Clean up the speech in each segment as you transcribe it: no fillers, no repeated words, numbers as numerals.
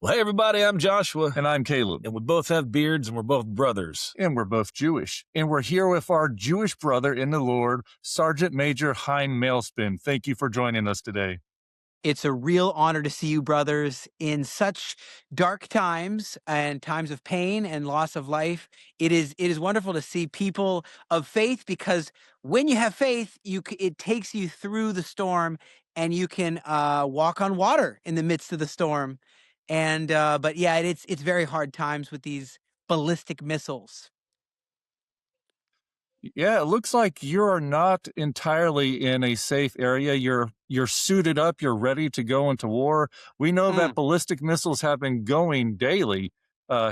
Hey, everybody, I'm Joshua. And I'm Caleb. And we both have beards, and we're both brothers. And we're both Jewish. And we're here with our Jewish brother in the Lord, Sergeant Major Chaim Malespin. Thank you for joining us today. It's a real honor to see you, brothers, in such dark times and times of pain and loss of life. It is wonderful to see people of faith, because when you have faith, it takes you through the storm, and you can walk on water in the midst of the storm. And but yeah, it's very hard times with these ballistic missiles. Yeah, it looks like you're not entirely in a safe area. You're suited up. You're ready to go into war. We know that ballistic missiles have been going daily,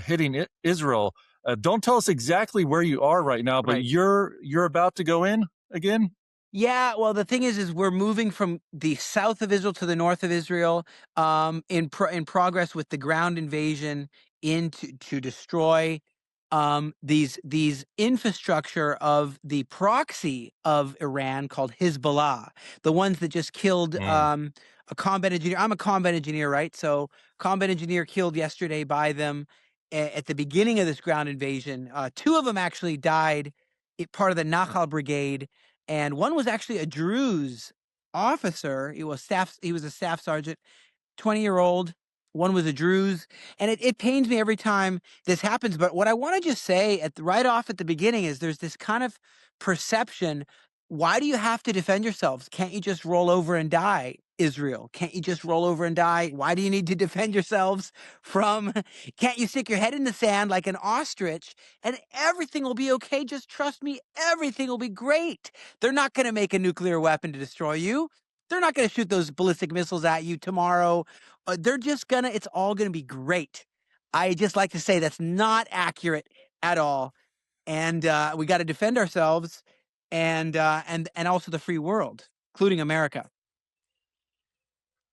hitting Israel. Don't tell us exactly where you are right now, but you're about to go in again? Yeah, well, the thing is we're moving from the south of Israel to the north of Israel, in progress with the ground invasion to destroy these infrastructure of the proxy of Iran called Hezbollah, the ones that just killed a combat engineer. I'm a combat engineer, right? So combat engineer killed yesterday by them at the beginning of this ground invasion. Two of them actually died, part of the Nachal Brigade. And one was actually a Druze officer. He was a staff sergeant, 20-year-old. One was a Druze. And it pains me every time this happens. But what I want to just say right off at the beginning is there's this kind of perception. Why do you have to defend yourselves? Can't you just roll over and die, Israel? Can't you just roll over and die? Why do you need to defend yourselves can't you stick your head in the sand like an ostrich and everything will be okay? Just trust me, everything will be great. They're not going to make a nuclear weapon to destroy you. They're not going to shoot those ballistic missiles at you tomorrow. It's all going to be great. I just like to say that's not accurate at all. And we got to defend ourselves and also the free world, including America.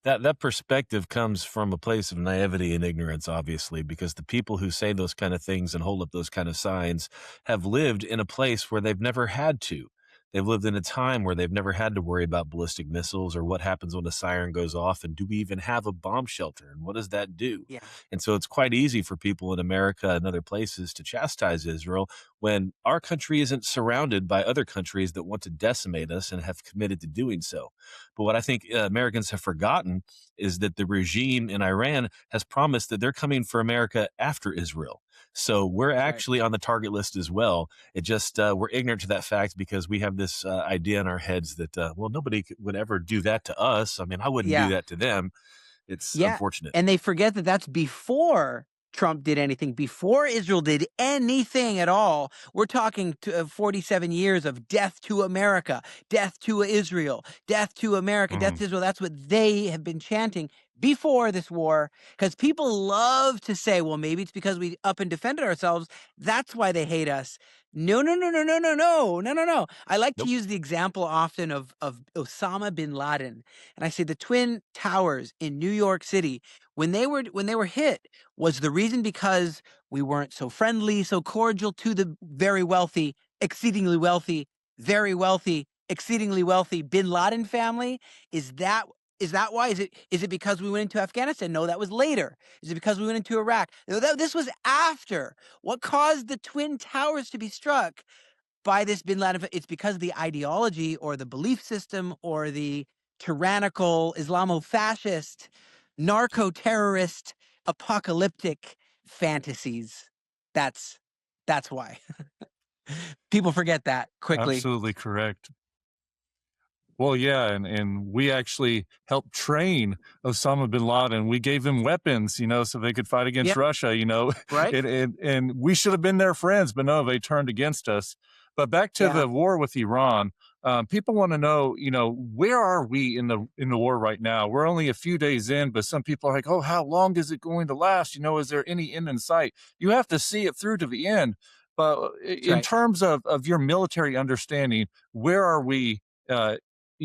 That perspective comes from a place of naivety and ignorance, obviously, because the people who say those kind of things and hold up those kind of signs have lived in a place where they've never had to. They've lived in a time where they've never had to worry about ballistic missiles or what happens when a siren goes off, and do we even have a bomb shelter, and what does that do? Yeah. And so it's quite easy for people in America and other places to chastise Israel when our country isn't surrounded by other countries that want to decimate us and have committed to doing so. But what I think Americans have forgotten is that the regime in Iran has promised that they're coming for America after Israel. So we're actually on the target list as well. It just, we're ignorant to that fact because we have this idea in our heads that, well, nobody would ever do that to us. I mean, I wouldn't do that to them. It's unfortunate. And they forget that that's before Trump did anything, before Israel did anything at all. We're talking 47 years of death to America, death to Israel, death to America, death to Israel. That's what they have been chanting before this war, because people love to say, well, maybe it's because we up and defended ourselves. That's why they hate us. No. I like to use the example often of Osama bin Laden. And I say the Twin Towers in New York City, when they were hit, was the reason because we weren't so friendly, so cordial to the very wealthy, exceedingly wealthy, very wealthy, exceedingly wealthy bin Laden family? Is that why? Is it because we went into Afghanistan? No, that was later. Is it because we went into Iraq? No, this was after. What caused the Twin Towers to be struck by this bin Laden? It's because of the ideology or the belief system or the tyrannical Islamo-fascist, narco-terrorist, apocalyptic fantasies. That's why. People forget that quickly. Absolutely correct. Well, yeah, and we actually helped train Osama bin Laden. We gave them weapons, so they could fight against Russia, Right. And we should have been their friends, but no, they turned against us. But back to the war with Iran, people want to know, where are we in the war right now? We're only a few days in, but some people are like, oh, how long is it going to last? Is there any end in sight? You have to see it through to the end. But in terms of your military understanding, where are we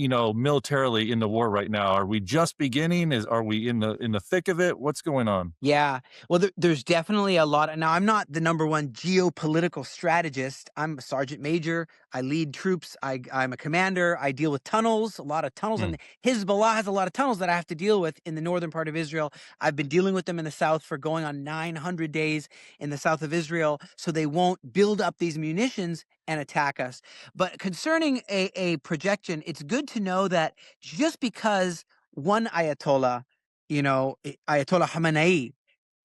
militarily in the war right now? Are we just beginning? Are we in the thick of it? What's going on? Yeah. Well, there's definitely a lot. Now, I'm not the number one geopolitical strategist. I'm a sergeant major. I lead troops. I'm a commander. I deal with tunnels, a lot of tunnels. And Hezbollah has a lot of tunnels that I have to deal with in the northern part of Israel. I've been dealing with them in the south for going on 900 days in the south of Israel, so they won't build up these munitions and attack us. But concerning a projection, it's good to know that just because one Ayatollah, Ayatollah Khamenei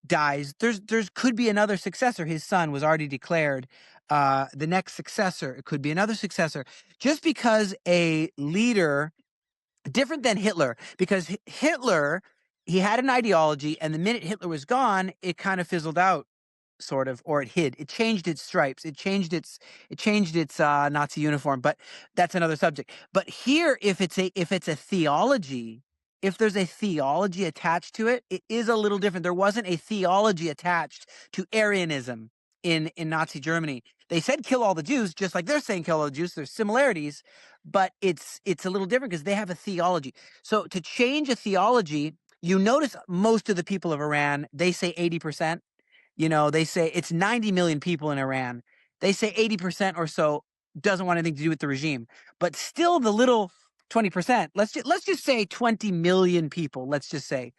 dies, there's could be another successor. His son was already declared the next successor. It could be another successor. Just because a leader different than Hitler, because Hitler, he had an ideology, and the minute Hitler was gone, it kind of fizzled out, sort of, or it hid. It changed its stripes. It changed its Nazi uniform. But that's another subject. But here, if it's a theology, if there's a theology attached to it, it is a little different. There wasn't a theology attached to Aryanism in Nazi Germany. They said kill all the Jews, just like they're saying kill all the Jews. There's similarities, but it's a little different because they have a theology. So to change a theology, you notice most of the people of Iran, they say 80%. They say it's 90 million people in Iran. They say 80% or so doesn't want anything to do with the regime. But still the little 20%, let's just say 20 million people, let's just say.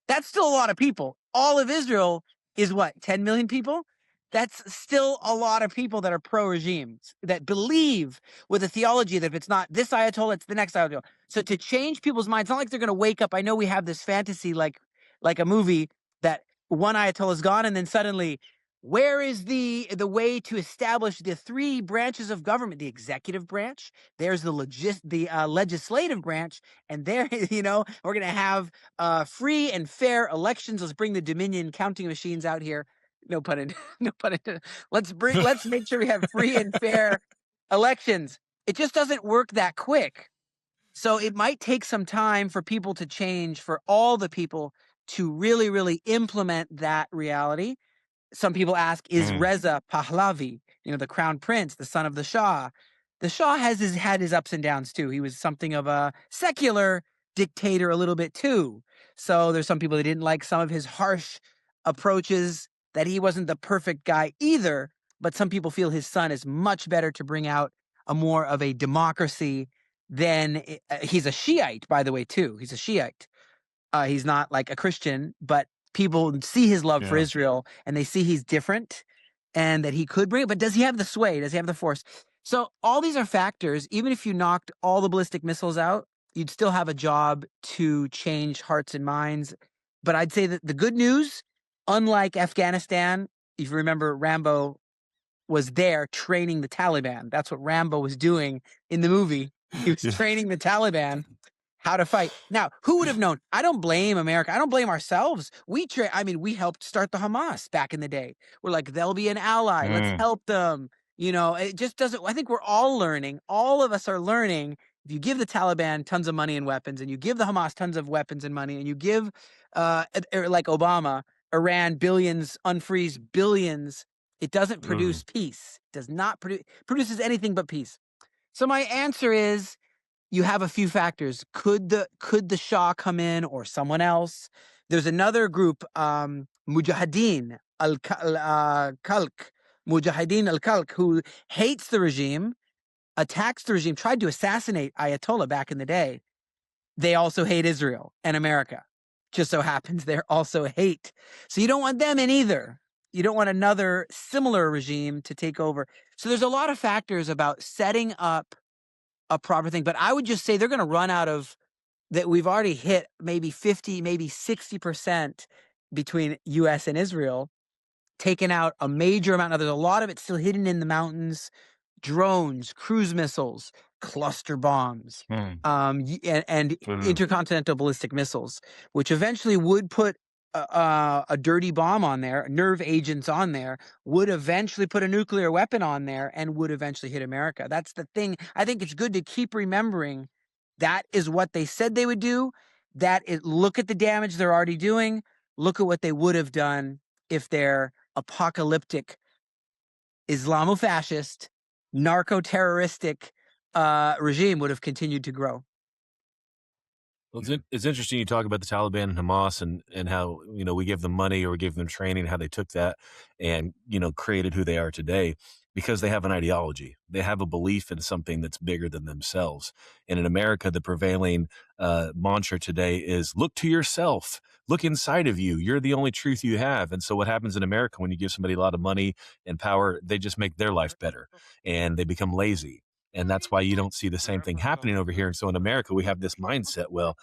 That's still a lot of people. All of Israel is what, 10 million people? That's still a lot of people that are pro-regimes, that believe with a theology that if it's not this Ayatollah, it's the next Ayatollah. So to change people's minds, it's not like they're going to wake up. I know we have this fantasy like a movie that one Ayatollah is gone and then suddenly, where is the way to establish the three branches of government? The executive branch, there's the legislative branch, and there, we're going to have free and fair elections. Let's bring the Dominion counting machines out here. No pun intended. No pun intended. Let's make sure we have free and fair elections. It just doesn't work that quick. So it might take some time for people to change, for all the people to really, really implement that reality. Some people ask, is Reza Pahlavi, the crown prince, the son of the Shah? The Shah had his ups and downs too. He was something of a secular dictator a little bit too. So there's some people that didn't like some of his harsh approaches, that he wasn't the perfect guy either. But some people feel his son is much better to bring out a more of a democracy than he's a Shiite, by the way, too. He's a Shiite. He's not like a Christian, but people see his love for Israel and they see he's different and that he could bring it. But does he have the sway? Does he have the force? So all these are factors. Even if you knocked all the ballistic missiles out, you'd still have a job to change hearts and minds. But I'd say that the good news, unlike Afghanistan, if you remember, Rambo was there training the Taliban. That's what Rambo was doing in the movie. He was training the Taliban how to fight. Now, who would have known? I don't blame America. I don't blame ourselves. We helped start the Hamas back in the day. We're like, they'll be an ally. Let's help them. It just doesn't. I think we're all learning. All of us are learning. If you give the Taliban tons of money and weapons, and you give the Hamas tons of weapons and money, and you give, like Obama, Iran billions, unfreeze billions, it doesn't produce peace. It does not produces anything but peace. So my answer is, you have a few factors. Could the Shah come in or someone else? There's another group, Mujahideen al-Khalq, who hates the regime, attacks the regime, tried to assassinate Ayatollah back in the day. They also hate Israel and America. Just so happens they're also hate. So you don't want them in either. You don't want another similar regime to take over. So there's a lot of factors about setting up a proper thing. But I would just say they're going to run out of that. We've already hit maybe 50, maybe 60% between U.S. and Israel, taken out a major amount. Now, there's a lot of it still hidden in the mountains, drones, cruise missiles, cluster bombs, and intercontinental ballistic missiles, which eventually would put a dirty bomb on there, nerve agents on there, would eventually put a nuclear weapon on there, and would eventually hit America. That's the thing. I think it's good to keep remembering that is what they said they would do. Look at the damage they're already doing. Look at what they would have done if their apocalyptic Islamo-fascist, narco-terroristic regime would have continued to grow. Well, it's interesting you talk about the Taliban and Hamas and how, we give them money or we give them training, how they took that and, created who they are today because they have an ideology. They have a belief in something that's bigger than themselves. And in America, the prevailing mantra today is look to yourself, look inside of you. You're the only truth you have. And so what happens in America when you give somebody a lot of money and power, they just make their life better and they become lazy. And that's why you don't see the same thing happening over here. And so in America, we have this mindset, well,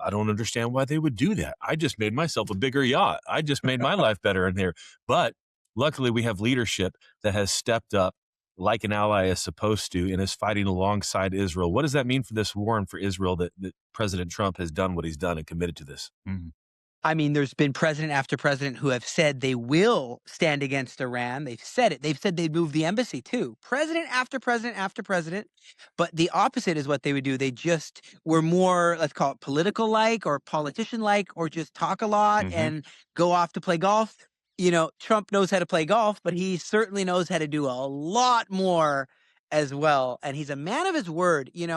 I don't understand why they would do that. I just made myself a bigger yacht. I just made my life better in here. But luckily, we have leadership that has stepped up like an ally is supposed to and is fighting alongside Israel. What does that mean for this war and for Israel that President Trump has done what he's done and committed to this? Mhm. I mean, there's been president after president who have said they will stand against Iran. They've said it. They've said they'd move the embassy too. President after president after president. But the opposite is what they would do. They just were more, let's call it political like or politician like, or just talk a lot Mhm. and go off to play golf. Trump knows how to play golf, but he certainly knows how to do a lot more as well. And he's a man of his word. You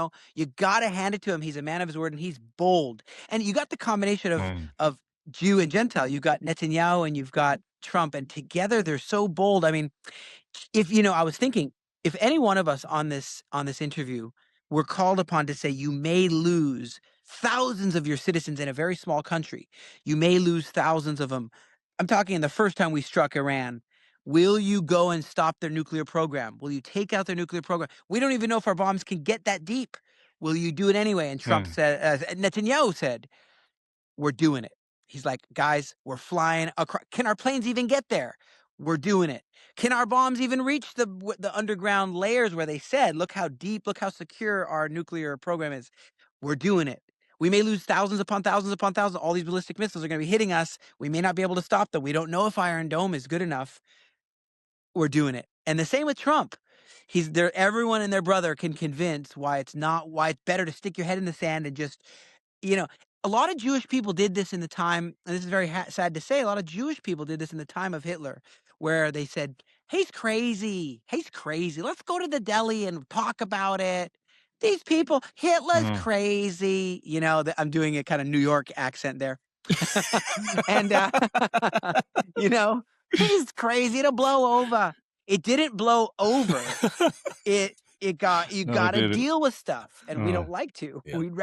got to hand it to him. He's a man of his word and he's bold. And you got the combination of Jew and Gentile. You've got Netanyahu and you've got Trump, and together they're so bold. I mean, I was thinking, if any one of us on this interview were called upon to say, you may lose thousands of your citizens in a very small country, you may lose thousands of them. I'm talking the first time we struck Iran. Will you go and stop their nuclear program? Will you take out their nuclear program? We don't even know if our bombs can get that deep. Will you do it anyway? And Trump said, Netanyahu said, we're doing it. He's like, guys, we're flying across. Can our planes even get there? We're doing it. Can our bombs even reach the underground layers where they said, look how deep, look how secure our nuclear program is? We're doing it. We may lose thousands upon thousands upon thousands. All these ballistic missiles are going to be hitting us. We may not be able to stop them. We don't know if Iron Dome is good enough. We're doing it. And the same with Trump. He's there. Everyone and their brother can convince why it's better to stick your head in the sand and just, you know, a lot of Jewish people did this in the time, and this is very sad to say, a lot of Jewish people did this in the time of Hitler, where they said, he's crazy. He's crazy. Let's go to the deli and talk about it. These people, Hitler's Mhm. crazy. I'm doing a kind of New York accent there. And, you know, he's crazy. It'll blow over. It didn't blow over. You No, it gotta didn't. deal with stuff, and we Uh, don't like to. Yeah. We'd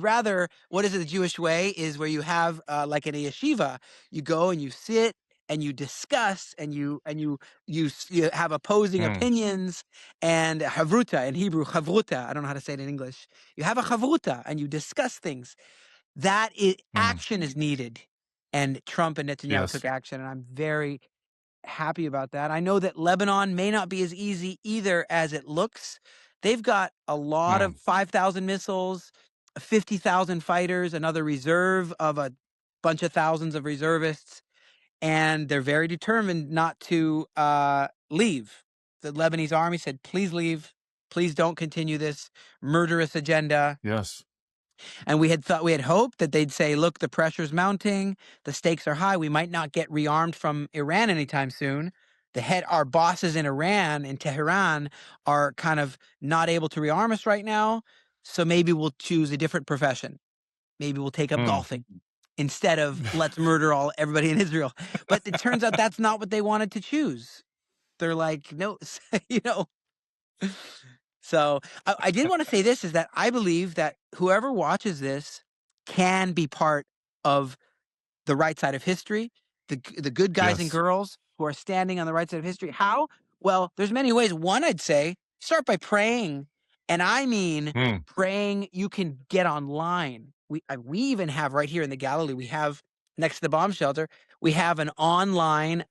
rather what is it, the Jewish way is where you have, like in a yeshiva, you go and you sit and you discuss and you have opposing mm, opinions and havruta in Hebrew, havruta, I don't know how to say it in English. You have a havruta and you discuss things. mm. Action is needed, and Trump and Netanyahu Yes. took action, and I'm very happy about that. I know that Lebanon may not be as easy either as it looks. They've got a lot of Mm. 5,000 missiles, 50,000 fighters, another reserve of a bunch of thousands of reservists, and they're very determined not to leave. The Lebanese army said, please leave. Please don't continue this murderous agenda. Yes. And we had hoped that they'd say, look, the pressure's mounting, the stakes are high. We might not get rearmed from Iran anytime soon. Our bosses in Iran, in Tehran, are kind of not able to rearm us right now. So maybe we'll choose a different profession. Maybe we'll take up Mm. golfing instead of let's murder everybody in Israel. But it turns out that's not what they wanted to choose. They're like, no, you know, so I did want to say this is that I believe that whoever watches this can be part of the right side of history, the good guys and Yes. girls who are standing on the right side of history. How? Well, there's many ways. One, I'd say start by praying. And I mean Mm. praying. You can get online. We even have right here in the Galilee, we have next to the bomb shelter, we have an online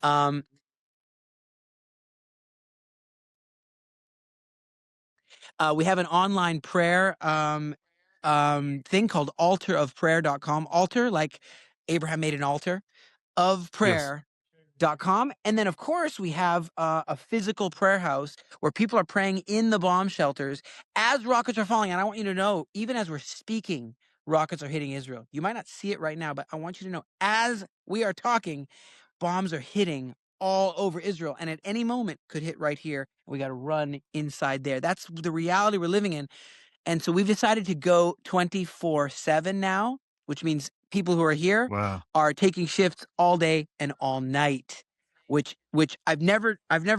prayer thing called altarofprayer.com. Altar, like Abraham made an altar of Yes. prayer.com. And then, of course, we have a physical prayer house where people are praying in the bomb shelters as rockets are falling. And I want you to know, even as we're speaking, rockets are hitting Israel. You might not see it right now, but I want you to know, as we are talking, bombs are hitting all over Israel. And at any moment could hit right here. We got to run inside there. That's the reality we're living in. And so we've decided to go 24/7 now, which means people who are here Wow. are taking shifts all day and all night, which I've never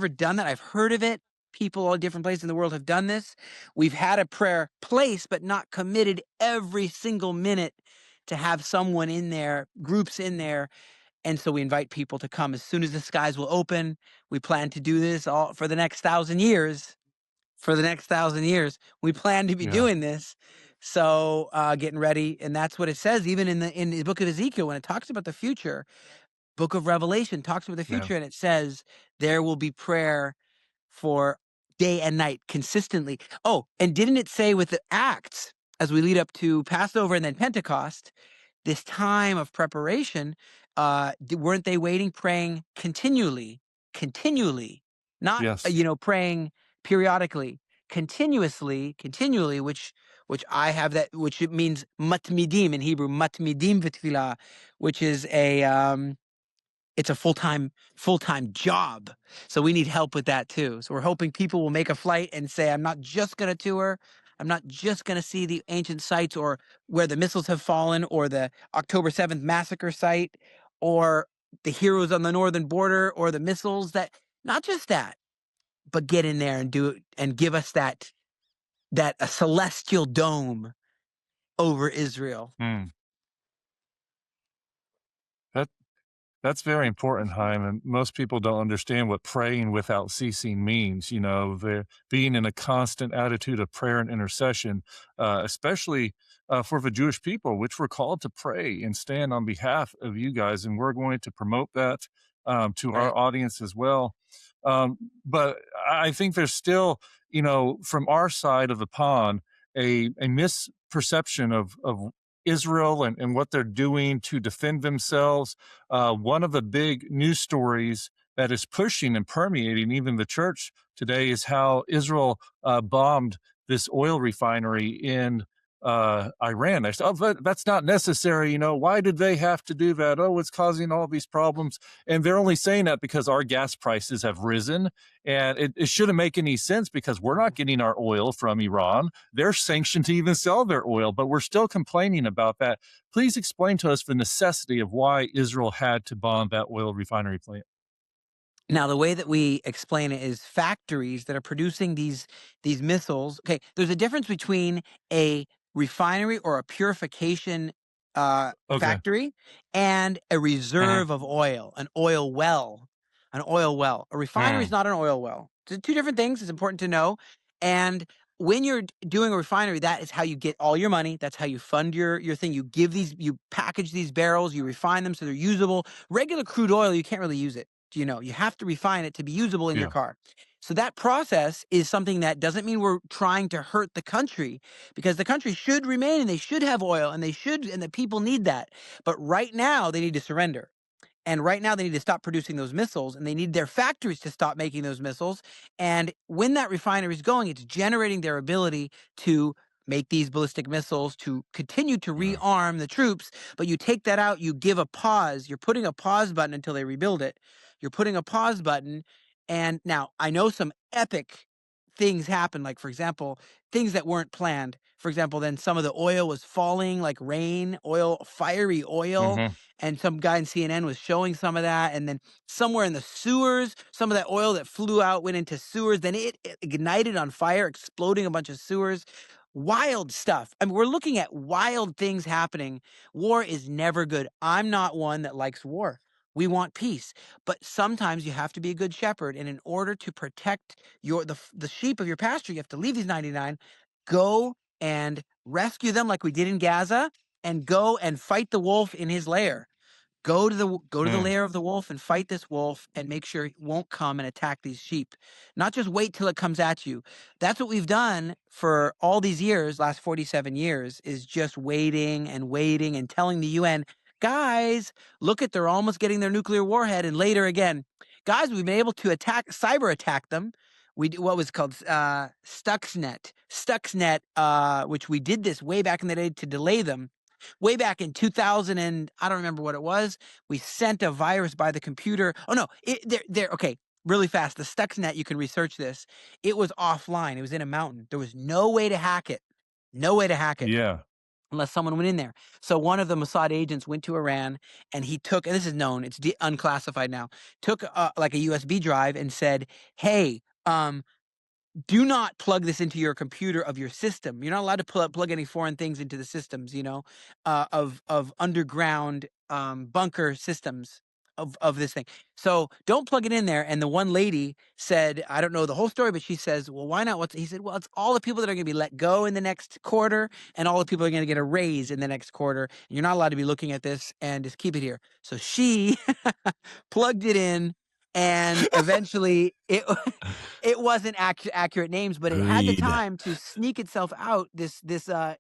done that. I've heard of it. People all different places in the world have done this. We've had a prayer place, but not committed every single minute to have someone in there, groups in there. And so we invite people to come as soon as the skies will open. We plan to do this all for the next 1,000 years. For the next 1,000 years, we plan to be Yeah. doing this. So getting ready, and that's what it says even in the book of Ezekiel when it talks about the future. Book of Revelation talks about the Yeah. future, and it says there will be prayer for day and night consistently. Oh, and didn't it say with the Acts as we lead up to Passover and then Pentecost, this time of preparation, weren't they waiting, praying continually, not Yes. praying periodically, continually, which I have that, which it means matmidim in Hebrew, matmidim v'tfilah, which is it's a full-time job. So we need help with that too. So we're hoping people will make a flight and say, I'm not just going to tour. I'm not just going to see the ancient sites or where the missiles have fallen or the October 7th massacre site or the heroes on the northern border or the missiles not just that, but get in there and do it and give us that a celestial dome over Israel. Mm. That That's very important, Chaim, and most people don't understand what praying without ceasing means. They're being in a constant attitude of prayer and intercession, especially for the Jewish people, which we're called to pray and stand on behalf of you guys, and we're going to promote that to our Right. audience as well. But I think there's still, from our side of the pond, a misperception of Israel and what they're doing to defend themselves. One of the big news stories that is pushing and permeating even the church today is how Israel bombed this oil refinery in Iran. I said, oh, but that's not necessary. Why did they have to do that? Oh, it's causing all these problems. And they're only saying that because our gas prices have risen. And it shouldn't make any sense because we're not getting our oil from Iran. They're sanctioned to even sell their oil, but we're still complaining about that. Please explain to us the necessity of why Israel had to bomb that oil refinery plant. Now, the way that we explain it is factories that are producing these missiles. Okay, there's a difference between a refinery or a purification Okay. factory and a Mhm. reserve of oil, an oil well, an oil well. A refinery is Mm. not an oil well. It's two different things. It's important to know. And when you're doing a refinery, that is how you get all your money. That's how you fund your thing. You package these barrels, you refine them so they're usable. Regular crude oil, you can't really use it. You have to refine it to be usable in your Yeah. car. So that process is something that doesn't mean we're trying to hurt the country, because the country should remain and they should have oil and the people need that. But right now they need to surrender. And right now they need to stop producing those missiles and they need their factories to stop making those missiles. And when that refinery is going, it's generating their ability to make these ballistic missiles to continue to Mm. rearm the troops. But you take that out, you give a pause, you're putting a pause button until they rebuild it. You're putting a pause button. And now I know some epic things happen, like, for example, things that weren't planned. For example, then some of the oil was falling like rain, oil, fiery oil, Mhm. and some guy in CNN was showing some of that. And then somewhere in the sewers, some of that oil that flew out went into sewers. Then it ignited on fire, exploding a bunch of sewers. Wild stuff. I mean, we're looking at wild things happening. War is never good. I'm not one that likes war. We want peace, but sometimes you have to be a good shepherd, and in order to protect the sheep of your pasture, you have to leave these 99, go and rescue them like we did in Gaza, and go and fight the wolf in his lair. Go to the Mm. lair of the wolf and fight this wolf and make sure it won't come and attack these sheep. Not just wait till it comes at you. That's what we've done for all these years, last 47 years, is just waiting and telling the UN, guys, look at, they're almost getting their nuclear warhead. And later again, guys, we've been able to cyber attack them. We do what was called Stuxnet, which we did this way back in the day to delay them. Way back in 2000, and I don't remember what it was, we sent a virus by the computer. Oh no, okay, really fast. The Stuxnet, you can research this. It was offline. It was in a mountain. There was no way to hack it. No way to hack it Yeah. unless someone went in there. So one of the Mossad agents went to Iran and he took, and this is known, it's unclassified now, took like a USB drive and said, hey, do not plug this into your computer of your system. You're not allowed to plug any foreign things into the systems, of underground bunker systems of this thing. So don't plug it in there. And the one lady said, I don't know the whole story, but she says, well, why not? He said, well, it's all the people that are going to be let go in the next quarter, and all the people are going to get a raise in the next quarter. And you're not allowed to be looking at this, and just keep it here. So she plugged it in, and eventually it wasn't accurate names, but it had the Greed. time to sneak itself out this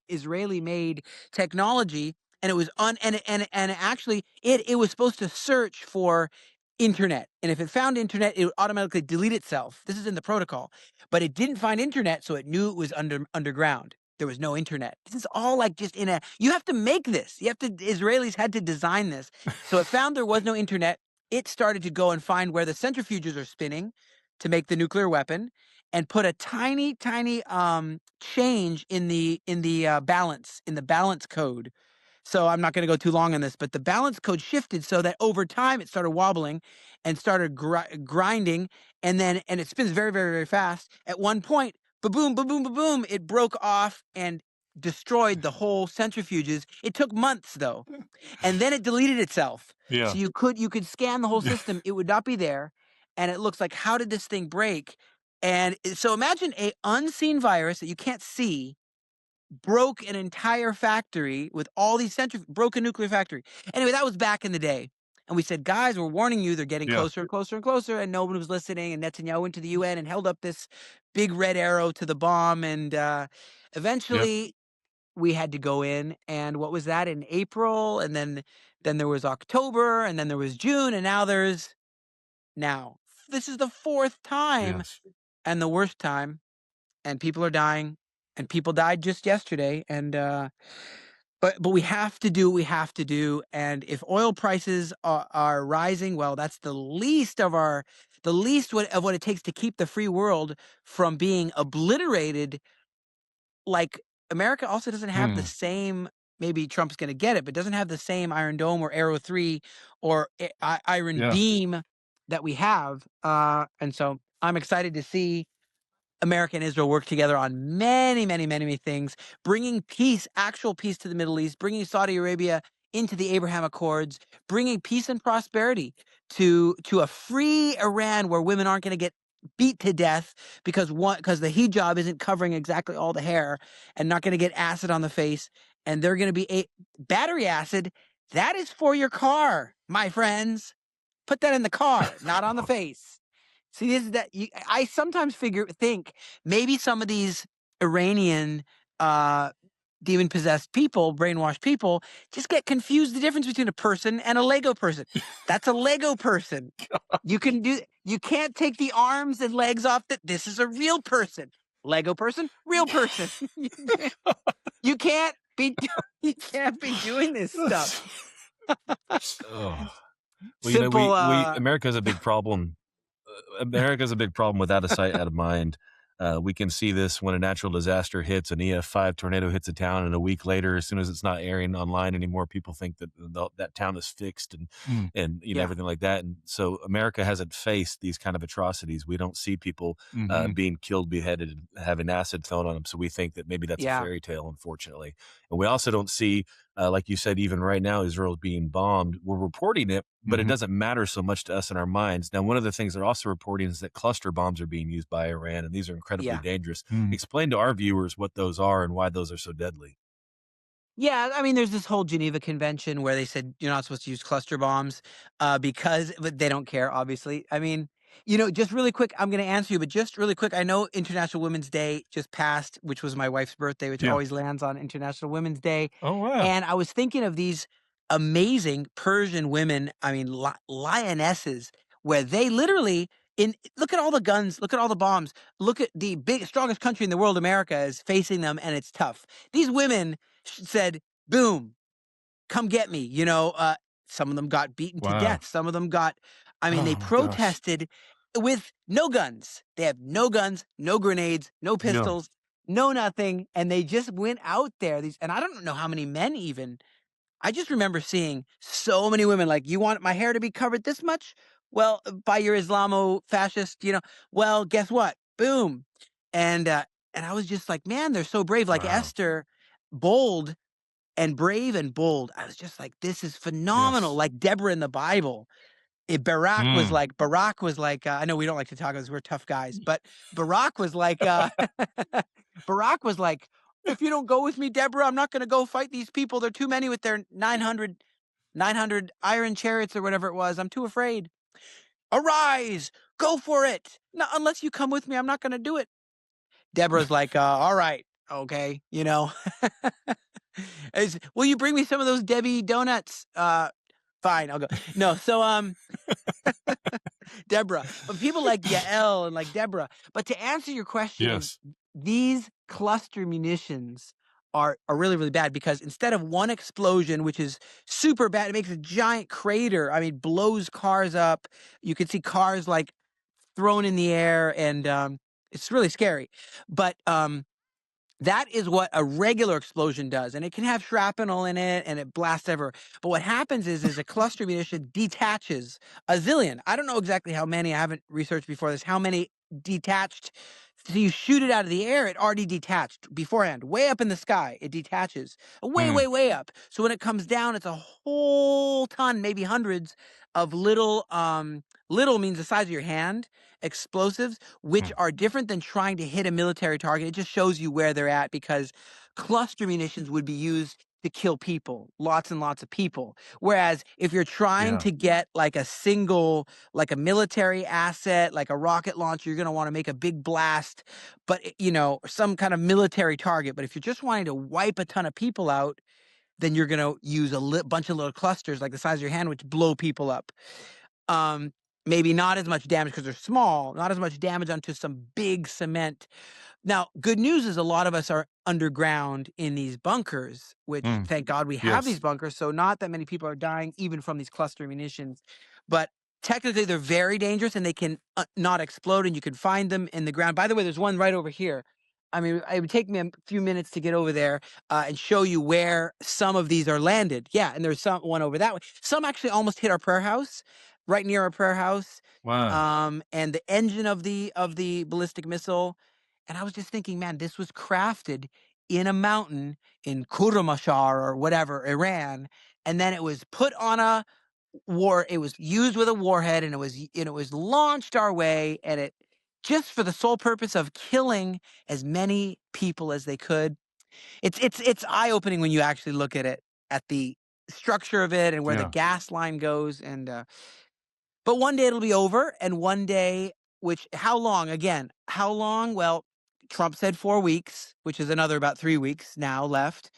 Israeli made technology, and it was and actually it was supposed to search for internet, and if it found internet, it would automatically delete itself. This is in the protocol, but it didn't find internet, so it knew it was underground. There was no internet. This is all like just you have to make this. Israelis had to design this. So it found there was no internet. It started to go and find where the centrifuges are spinning to make the nuclear weapon, and put a tiny change in the balance code. So I'm not going to go too long on this, but the balance code shifted so that over time it started wobbling and started grinding, and it spins very, very, very fast. At one point, ba-boom, ba-boom, ba-boom, it broke off and destroyed the whole centrifuges. It took months though, and then it deleted itself. Yeah. So you could scan the whole system, it would not be there, and it looks like, how did this thing break? And so imagine a unseen virus that you can't see broke an entire factory with all these broke a nuclear factory. Anyway, that was back in the day. And we said, guys, we're warning you, they're getting Yeah. closer and closer and closer. And nobody was listening. And Netanyahu went to the UN and held up this big red arrow to the bomb. And Yep. eventually we had to go in. And what was that, in April? And then there was October, and then there was June, and now this is the fourth time, Yes. and the worst time, and people are dying, and people died just yesterday. And but we have to do what we have to do. And if oil prices are rising, well, that's the least of what it takes to keep the free world from being obliterated. Like, America also doesn't have the same, maybe Trump's going to get it, but doesn't have the same Iron Dome or Arrow 3 or Iron Yeah. Beam that we have. And so I'm excited to see America and Israel work together on many, many, many, many things, bringing peace, actual peace to the Middle East, bringing Saudi Arabia into the Abraham Accords, bringing peace and prosperity to a free Iran where women aren't going to get beat to death because the hijab isn't covering exactly all the hair, and not going to get acid on the face, and they're going to be battery acid. That is for your car, my friends. Put that in the car, not on the face. See, this is that. I sometimes think maybe some of these Iranian demon-possessed people, brainwashed people, just get confused the difference between a person and a Lego person. That's a Lego person. You can't take the arms and legs off. This is a real person. Lego person, real person. You can't be doing this stuff. Oh. Well, Simple. America's a big problem. America's a big problem with out of sight, out of mind. We can see this when a natural disaster hits, an EF5 tornado hits a town, and a week later, as soon as it's not airing online anymore, people think that that town is fixed and Yeah. everything like that. And so America hasn't faced these kind of atrocities. We don't see people being killed, beheaded, and having acid thrown on them. So we think that maybe that's a fairy tale, unfortunately. And we also don't see, like you said, even right now, Israel's being bombed. We're reporting it, but it doesn't matter so much to us in our minds. Now, one of the things they're also reporting is that cluster bombs are being used by Iran, and these are incredibly dangerous. Explain to our viewers what those are and why those are so deadly. Yeah, I mean, there's this whole Geneva Convention where they said you're not supposed to use cluster bombs but they don't care, obviously. I mean, just really quick, I'm going to answer you, but just really quick, I know International Women's Day just passed, which was my wife's birthday, which always lands on International Women's Day. Oh, wow. And I was thinking of these amazing Persian women, I mean, lionesses, where they literally, look at all the guns, look at all the bombs, look at the strongest country in the world, America, is facing them, and it's tough. These women said, boom, come get me. Some of them got beaten to death. Some of them they protested with no guns. They have no guns, no grenades, no pistols, know nothing, and they just went out there. And I don't know how many men even. I just remember seeing so many women like, you want my hair to be covered this much? Well, by your Islamo-fascist, well, guess what? Boom. And I was just like, man, they're so brave. Like Wow. Esther, bold and brave and bold. I was just like, this is phenomenal. Yes. Like Deborah in the Bible. Mm. Barak was like, I know we don't like to talk about this, we're tough guys, but Barak was like, Barak was like, if you don't go with me, Deborah, I'm not going to go fight these people. They're too many with their 900 iron chariots or whatever it was. I'm too afraid. Arise, go for it. No, unless you come with me, I'm not going to do it. Deborah's like, all right, okay, will you bring me some of those Debbie donuts? Fine, I'll go. No, so Deborah, but people like Yael and like Deborah. But to answer your question, Yes. these cluster munitions are really, really bad, because instead of one explosion, which is super bad, it makes a giant crater. I mean, blows cars up. You can see cars like thrown in the air, and it's really scary. But that is what a regular explosion does, and it can have shrapnel in it, and it blasts everywhere. But what happens is a cluster munition detaches a zillion. I don't know exactly how many. I haven't researched before this. How many detached? So you shoot it out of the air, it already detached beforehand, way up in the sky. It detaches way, Mm. way, way up. So when it comes down, it's a whole ton, maybe hundreds of little. Little means the size of your hand. Explosives, which Mm. are different than trying to hit a military target. It just shows you where they're at, because cluster munitions would be used to kill people, lots and lots of people. Whereas if you're trying Yeah. to get like a single, like a military asset, like a rocket launcher, you're going to want to make a big blast, but some kind of military target. But if you're just wanting to wipe a ton of people out, then you're going to use a bunch of little clusters like the size of your hand, which blow people up. Um, Maybe not as much damage because they're small, not as much damage onto some big cement. Now, good news is a lot of us are underground in these bunkers, which Mm. thank God we have these Yes. bunkers. So not that many people are dying even from these cluster munitions, but technically they're very dangerous, and they can not explode, and you can find them in the ground. By the way, there's one right over here. I mean, it would take me a few minutes to get over there and show you where some of these are landed. Yeah, and there's one over that way. Some actually almost hit our prayer house, right near our prayer house. Wow. And the engine of the ballistic missile. And I was just thinking, man, this was crafted in a mountain in Kurmashar or whatever, Iran, and then it was put on a war. It was used with a warhead, and it was launched our way, and it just for the sole purpose of killing as many people as they could. It's eye opening when you actually look at the structure of it and where the Yeah. gas line goes, and but one day it'll be over, and one day, which how long? Again, how long? Well, Trump said 4 weeks, which is another about 3 weeks now left.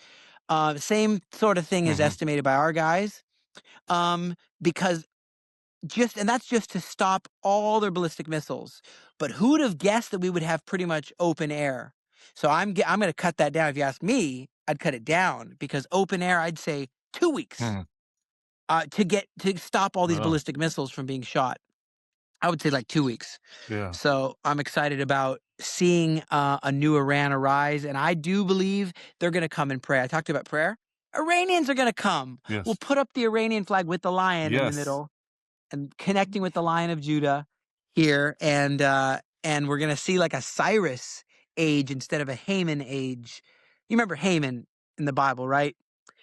Same sort of thing is Mm-hmm. estimated by our guys. Because and that's just to stop all their ballistic missiles. But who would have guessed that we would have pretty much open air? So I'm going to cut that down. If you ask me, I'd cut it down, because open air, I'd say 2 weeks Mm. to stop all these Oh. ballistic missiles from being shot. I would say like 2 weeks. Yeah. So I'm excited about seeing a new Iran arise, and I do believe they're going to come and pray. I talked about prayer. Iranians are going to come. We'll Yes. put up the Iranian flag with the lion in the Yes. middle, and connecting with the Lion of Judah here, and we're going to see like a Cyrus age instead of a Haman age. You remember Haman in the Bible, right?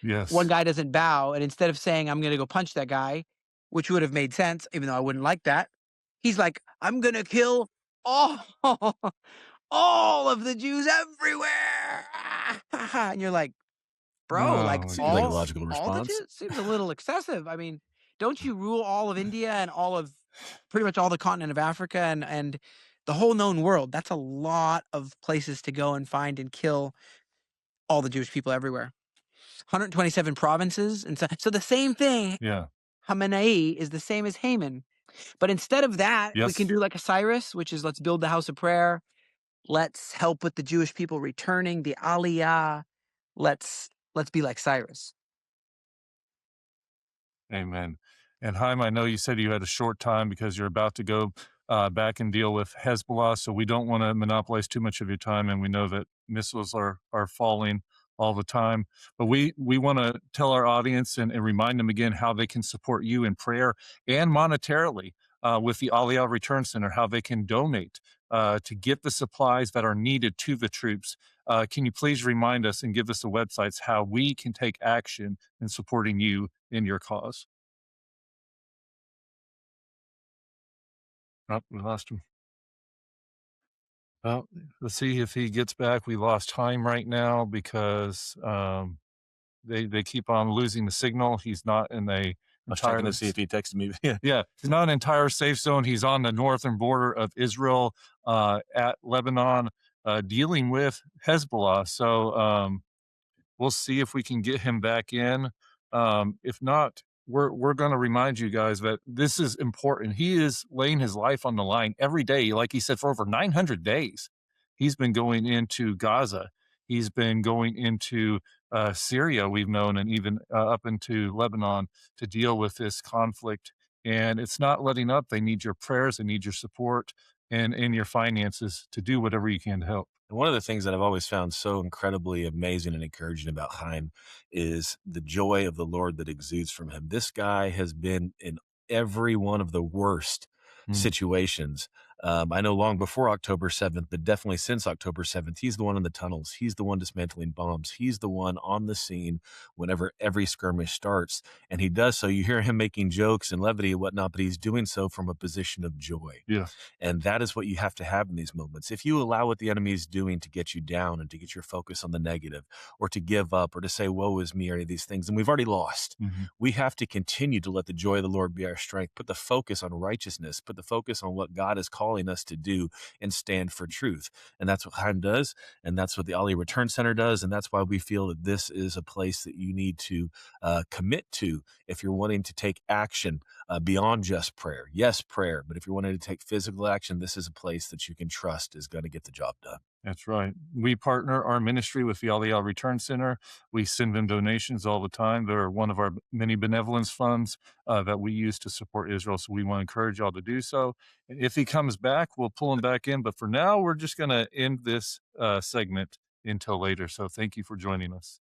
One Yes. guy doesn't bow, and instead of saying, I'm going to go punch that guy, which would have made sense, even though I wouldn't like that, he's like, I'm going to kill all, all of the Jews everywhere. And you're like, bro, like Oh my Seems like a goodness. logical all the response. Jews? Seems a little excessive. I mean, don't you rule all of India and all of pretty much all the continent of Africa and the whole known world? That's a lot of places to go and find and kill all the Jewish people everywhere. 127 provinces. And so the same thing, Yeah. Khamenei is the same as Haman. But instead of that, we can Yes. do like a Cyrus, which is let's build the house of prayer. Let's help with the Jewish people returning, the Aliyah. Let's be like Cyrus. Amen. And Chaim, I know you said you had a short time because you're about to go back and deal with Hezbollah. So we don't want to monopolize too much of your time, and we know that missiles are falling all the time. But we want to tell our audience and remind them again how they can support you in prayer and monetarily with the Aliyah Return Center, how they can donate to get the supplies that are needed to the troops. Can you please remind us and give us the websites how we can take action in supporting you in your cause? Oh, we lost him. Well, let's see if he gets back. We lost time right now because they keep on losing the signal. He's not in a I was checking entire to see if he texted me. Yeah. yeah, he's not an entire safe zone. He's on the northern border of Israel at Lebanon, dealing with Hezbollah. So we'll see if we can get him back in. If not, we're going to remind you guys that this is important. He is laying his life on the line every day, like he said, for over 900 days. He's been going into Gaza. He's been going into Syria, we've known, and even up into Lebanon to deal with this conflict. And it's not letting up. They need your prayers, they need your support, and your finances to do whatever you can to help. And one of the things that I've always found so incredibly amazing and encouraging about Chaim is the joy of the Lord that exudes from him. This guy has been in every one of the worst Mm, situations. I know long before October 7th, but definitely since October 7th, he's the one in the tunnels. He's the one dismantling bombs. He's the one on the scene whenever every skirmish starts. And he does so. You hear him making jokes and levity and whatnot, but he's doing so from a position of joy. yeah. And that is what you have to have in these moments. If you allow what the enemy is doing to get you down and to get your focus on the negative or to give up or to say, woe is me, or any of these things, then we've already lost. Mhm. We have to continue to let the joy of the Lord be our strength, put the focus on righteousness, put the focus on what God is calling us to do and stand for truth. And that's what Chaim does. And that's what the Aliyah Return Center does. And that's why we feel that this is a place that you need to commit to if you're wanting to take action beyond just prayer. Yes, prayer, but if you're wanting to take physical action, this is a place that you can trust is going to get the job done. That's right. We partner our ministry with the Aliyah Return Center. We send them donations all the time. They're one of our many benevolence funds that we use to support Israel. So we want to encourage y'all to do so. If he comes back, we'll pull him back in. But for now, we're just going to end this segment until later. So thank you for joining us.